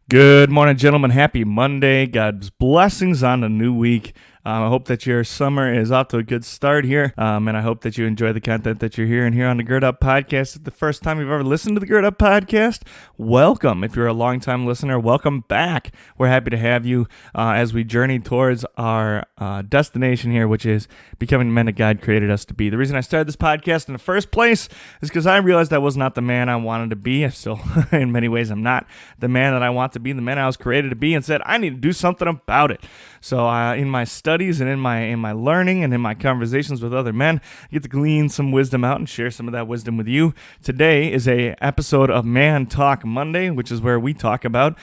Good morning, gentlemen. Happy Monday. God's blessings on a new week. I hope that your summer is off to a good start here, and I hope that you enjoy the content that you're hearing here on the Gird Up Podcast. If the first time you've ever listened to the Gird Up Podcast, welcome. If you're a longtime listener, welcome back. We're happy to have you as we journey towards our destination here, which is becoming the men that God created us to be. The reason I started this podcast in the first place is because I realized I was not the man I wanted to be. I still, in many ways, I'm not the man that I want to be, the man I was created to be, and said I need to do something about it. So in my studies and in my learning and in my conversations with other men, I get to glean some wisdom out and share some of that wisdom with you. Today is a episode of Man Talk Monday, which is where we talk about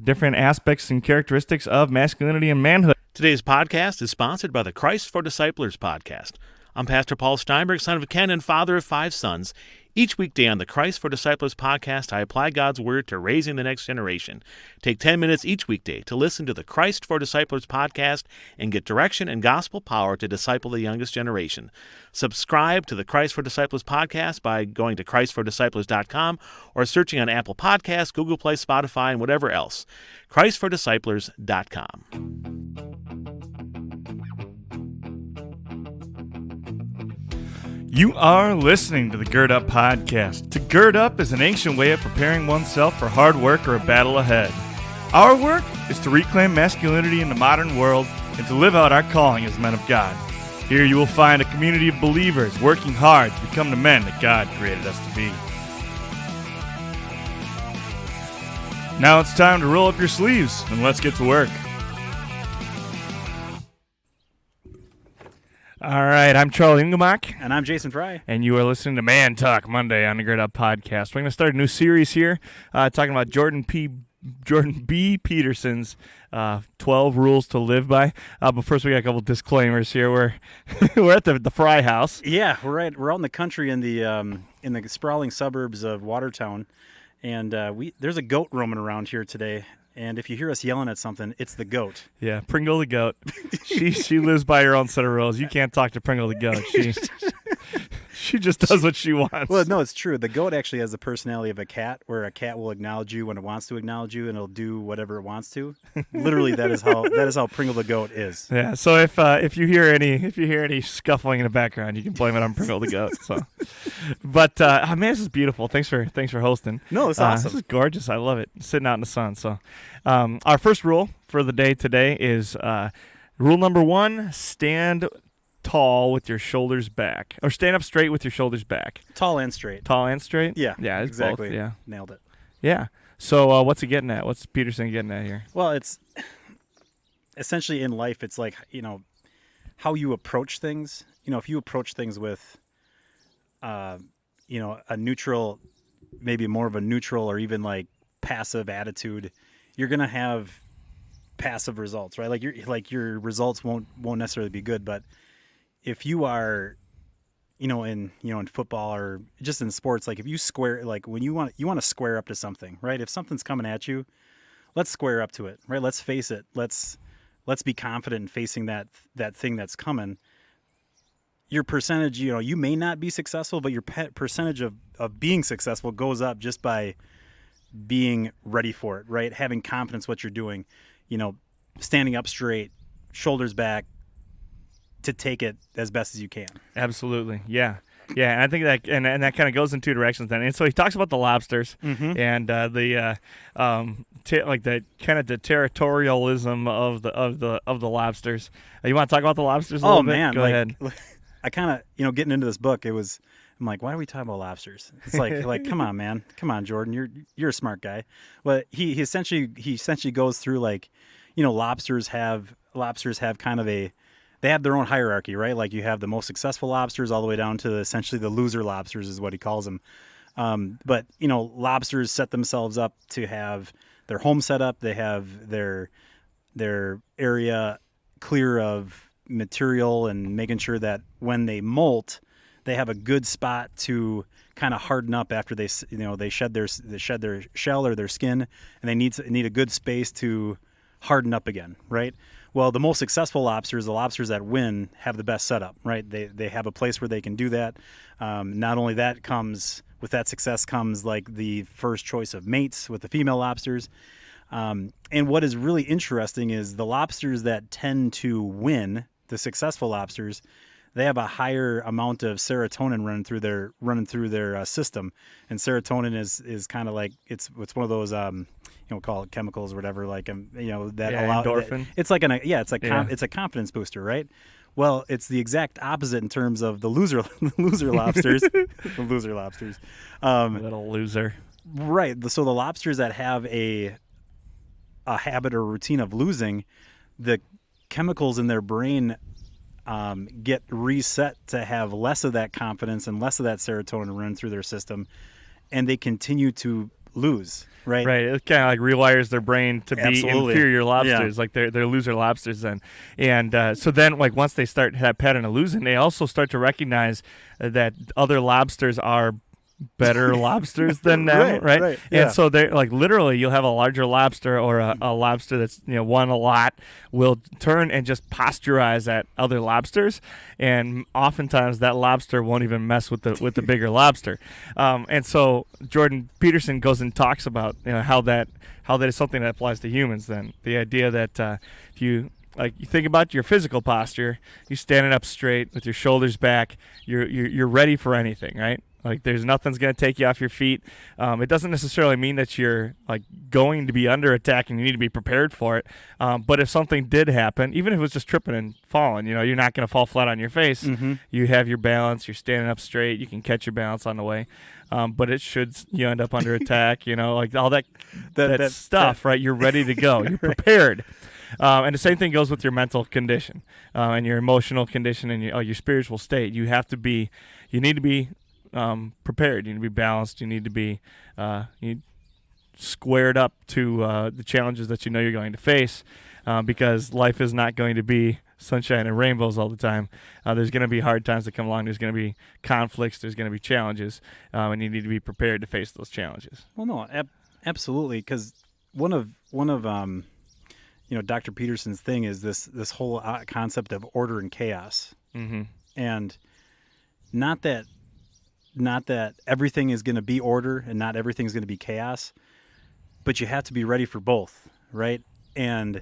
different aspects and characteristics of masculinity and manhood. Today's podcast is sponsored by the Christ for Disciplers podcast. I'm Pastor Paul Steinberg, son of Ken and father of 5 sons. Each weekday on the Christ for Disciplers podcast, I apply God's Word to raising the next generation. Take 10 minutes each weekday to listen to the Christ for Disciplers podcast and get direction and gospel power to disciple the youngest generation. Subscribe to the Christ for Disciplers podcast by going to ChristForDisciplers.com or searching on Apple Podcasts, Google Play, Spotify, and whatever else. ChristForDisciplers.com. You are listening to the Gird Up Podcast. To gird up is an ancient way of preparing oneself for hard work or a battle ahead. Our work is to reclaim masculinity in the modern world and to live out our calling as men of God. Here you will find a community of believers working hard to become the men that God created us to be. Now it's time to roll up your sleeves and let's get to work. All right, I'm Charlie Engelbach. And I'm Jason Fry. And you are listening to Man Talk Monday on the Gird Up Podcast. We're going to start a new series here talking about Jordan B. Peterson's 12 Rules to Live By. But first, we got a couple disclaimers here. We're at the Fry House. Yeah, we're out in the country in the sprawling suburbs of Watertown. And there's a goat roaming around here today. And if you hear us yelling at something, it's the goat. Yeah, Pringle the goat. She lives by her own set of rules. You can't talk to Pringle the goat. She just does what she wants. Well, no, it's true. The goat actually has the personality of a cat, where a cat will acknowledge you when it wants to acknowledge you, and it'll do whatever it wants to. Literally, that is how Pringle the goat is. Yeah. So if you hear any scuffling in the background, you can blame it on Pringle the goat. So, but man, this is beautiful. Thanks for hosting. No, it's awesome. This is gorgeous. I love it. Sitting out in the sun. So, our first rule for the day today is rule number 1: stand tall with your shoulders back, or stand up straight with your shoulders back. Tall and straight. Tall and straight. Yeah. Yeah. It's exactly. both. Yeah. Nailed it. Yeah. So what's he getting at? What's Peterson getting at here? Well, it's essentially in life. It's like, how you approach things. If you approach things with, a neutral, maybe more of a neutral or even like passive attitude, you're gonna have passive results, right? Like your results won't necessarily be good, but if you are, in football or just in sports, like if you square, like when you want to square up to something, right? If something's coming at you, let's square up to it, right? Let's face it. Let's be confident in facing that thing that's coming. Your percentage, you may not be successful, but your percentage of being successful goes up just by being ready for it, right? Having confidence what you're doing, standing up straight, shoulders back, to take it as best as you can. Absolutely. Yeah. Yeah. And I think that, and that kind of goes in 2 directions then. And so he talks about the lobsters and the territorialism of the lobsters. You want to talk about the lobsters a little bit? Oh man. Go ahead. I kind of, getting into this book, I'm like, why are we talking about lobsters? It's like, come on, man. Come on, Jordan. You're a smart guy. Well, he essentially goes through like, lobsters have kind of they have their own hierarchy, right? Like you have the most successful lobsters all the way down to essentially the loser lobsters is what he calls them. But, lobsters set themselves up to have their home set up. They have their area clear of material and making sure that when they molt, they have a good spot to kind of harden up after they shed their shell or their skin, and they need a good space to harden up again, right? Well, the most successful lobsters, the lobsters that win, have the best setup, right? They have a place where they can do that. Not only that, with that success comes like the first choice of mates with the female lobsters. And what is really interesting is the lobsters that tend to win, the successful lobsters, they have a higher amount of serotonin running through their system, and serotonin is kind of like it's one of those we'll call it chemicals or whatever, like that allow endorphin. It's like it's a confidence booster, right? Well, it's the exact opposite in terms of the loser lobsters, the loser lobsters, Little loser. right? So the lobsters that have a habit or routine of losing, the chemicals in their brain get reset to have less of that confidence and less of that serotonin run through their system, and they continue to lose. Right. It kind of like rewires their brain to be Absolutely. inferior lobsters, like they're loser lobsters then. And so then, like once they start that pattern of losing, they also start to recognize that other lobsters are better lobsters than them, right? Yeah. And so they're like literally, you'll have a larger lobster or a lobster that's won a lot will turn and just posturize at other lobsters, and oftentimes that lobster won't even mess with the bigger lobster. And so Jordan Peterson goes and talks about how that is something that applies to humans. Then the idea that if you think about your physical posture, you standing up straight with your shoulders back, you're ready for anything, right? Like there's nothing's going to take you off your feet. It doesn't necessarily mean that you're like going to be under attack and you need to be prepared for it. But if something did happen, even if it was just tripping and falling, you're not going to fall flat on your face. Mm-hmm. You have your balance. You're standing up straight. You can catch your balance on the way. But it should you end up under attack. Like all that stuff, right? You're ready to go. You're prepared. And the same thing goes with your mental condition and your emotional condition and your spiritual state. You need to be prepared. You need to be balanced. You need to be squared up to the challenges that you're going to face, because life is not going to be sunshine and rainbows all the time. There's going to be hard times that come along. There's going to be conflicts. There's going to be challenges, and you need to be prepared to face those challenges. Well, no, absolutely, because one of Dr. Peterson's thing is this whole concept of order and chaos, and not that everything is going to be order and not everything is going to be chaos, but you have to be ready for both, right? And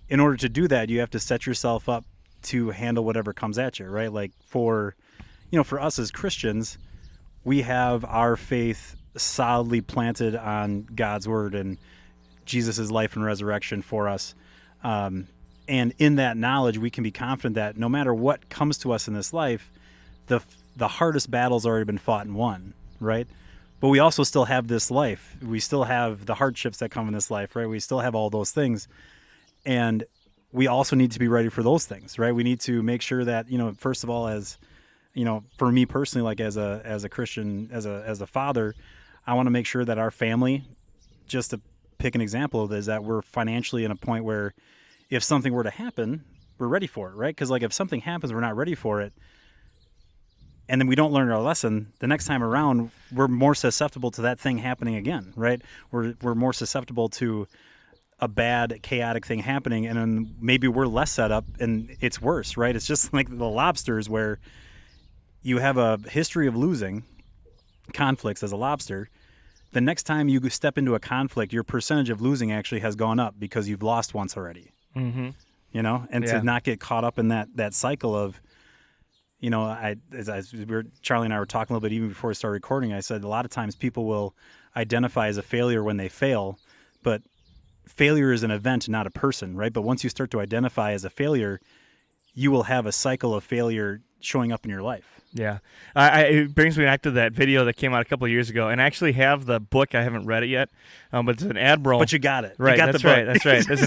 in order to do that, you have to set yourself up to handle whatever comes at you, right? Like for us as Christians, we have our faith solidly planted on God's word and Jesus' life and resurrection for us. And in that knowledge, we can be confident that no matter what comes to us in this life, the hardest battle's already been fought and won, right? But we also still have this life. We still have the hardships that come in this life, right? We still have all those things. And we also need to be ready for those things, right? We need to make sure that, first of all, as, for me personally, like as a Christian, as a father, I want to make sure that our family, just to pick an example of this, that we're financially in a point where if something were to happen, we're ready for it, right? Because like if something happens, we're not ready for it, and then we don't learn our lesson, the next time around, we're more susceptible to that thing happening again, right? We're more susceptible to a bad, chaotic thing happening, and then maybe we're less set up, and it's worse, right? It's just like the lobsters, where you have a history of losing conflicts as a lobster. The next time you step into a conflict, your percentage of losing actually has gone up because you've lost once already. Mm-hmm. To not get caught up in that cycle of, Charlie and I were talking a little bit even before we started recording. I said a lot of times people will identify as a failure when they fail, but failure is an event, not a person, right? But once you start to identify as a failure, you will have a cycle of failure showing up in your life. Yeah. It brings me back to that video that came out a couple of years ago, and I actually have the book. I haven't read it yet, but it's an admiral. But you got it. Right, you got that's the book. right, that's right. There's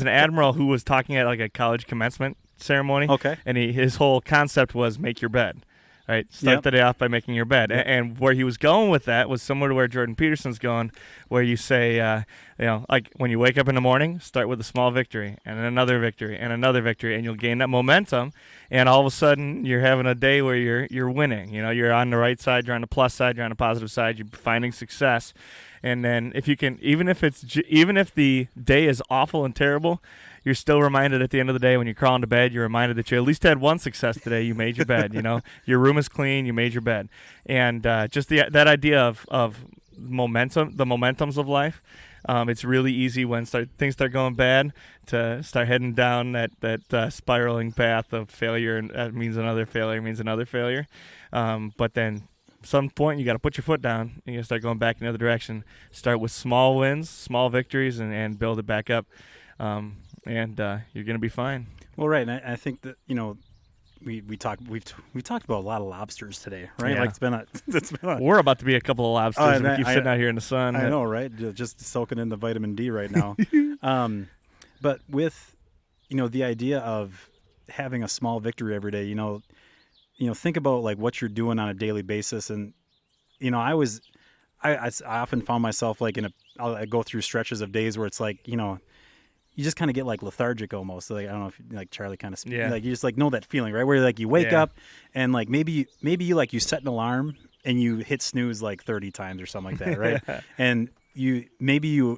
an admiral who was talking at like a college commencement ceremony. Okay. And his whole concept was make your bed. Right, start the day off by making your bed, and where he was going with that was similar to where Jordan Peterson's going, where you say, like when you wake up in the morning, start with a small victory, and then another victory, and another victory, and you'll gain that momentum, and all of a sudden you're having a day where you're winning. You're on the right side, you're on the plus side, you're on the positive side, you're finding success, and then if you can, even if the day is awful and terrible, you're still reminded at the end of the day when you crawl into bed, you're reminded that you at least had one success today. You made your bed, your room is clean, you made your bed. And just that idea of momentum, the momentums of life, It's really easy when things start going bad to start heading down that spiraling path of failure, and that means another failure. But then some point you got to put your foot down and you start going back in the other direction. Start with small wins, small victories, and build it back up. And you're going to be fine. Well, right. And I think that, we've talked about a lot of lobsters today, right? Yeah. Like it's been a We're about to be a couple of lobsters and we keep sitting out here in the sun. I know, right? Just soaking in the vitamin D right now. But with, the idea of having a small victory every day, think about like what you're doing on a daily basis. And, I often found myself like I go through stretches of days where it's like, you just kind of get like lethargic almost. Like, I don't know if like Charlie kind of, like you just like know that feeling, right? Where like you wake up and like maybe you set an alarm and you hit snooze like 30 times or something like that, right? And you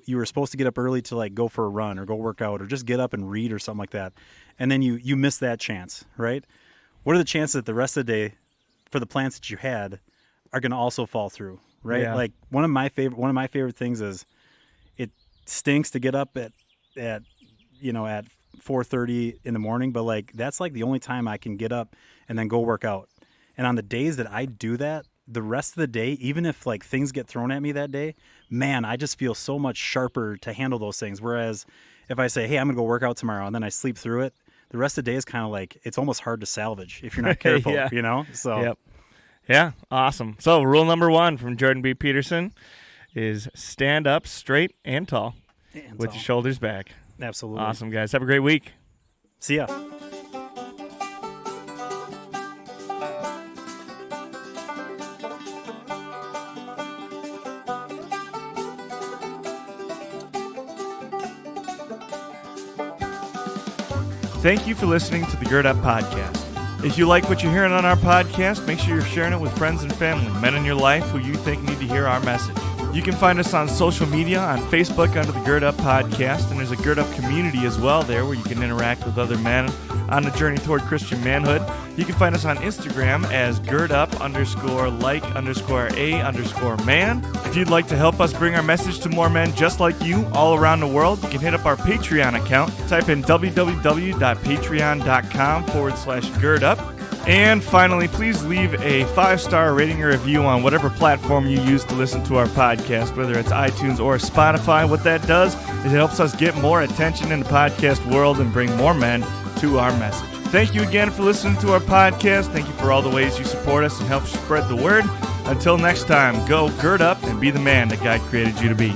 were supposed to get up early to like go for a run or go work out or just get up and read or something like that. And then you miss that chance, right? What are the chances that the rest of the day for the plans that you had are going to also fall through, right? Yeah. Like one of my favorite things is it stinks to get up at 4:30 in the morning, but like that's like the only time I can get up and then go work out. And on the days that I do that, the rest of the day, even if like things get thrown at me that day, man, I just feel so much sharper to handle those things. Whereas if I say, hey, I'm gonna go work out tomorrow, and then I sleep through it, the rest of the day is kind of like it's almost hard to salvage if you're not careful, So Yep. Yeah, awesome. So rule number 1 from Jordan B. Peterson is stand up straight and tall with your shoulders back. Absolutely. Awesome, guys. Have a great week. See ya. Thank you for listening to the Gird Up Podcast. If you like what you're hearing on our podcast, make sure you're sharing it with friends and family, men in your life who you think need to hear our message. You can find us on social media, on Facebook under the Gird Up Podcast, and there's a Gird Up community as well there where you can interact with other men on the journey toward Christian manhood. You can find us on Instagram as girdup_like_a_man. If you'd like to help us bring our message to more men just like you all around the world, you can hit up our Patreon account. Type in www.patreon.com/girdup. And finally, please leave a 5-star rating or review on whatever platform you use to listen to our podcast, whether it's iTunes or Spotify. What that does is it helps us get more attention in the podcast world and bring more men to our message. Thank you again for listening to our podcast. Thank you for all the ways you support us and help spread the word. Until next time, go gird up and be the man that God created you to be.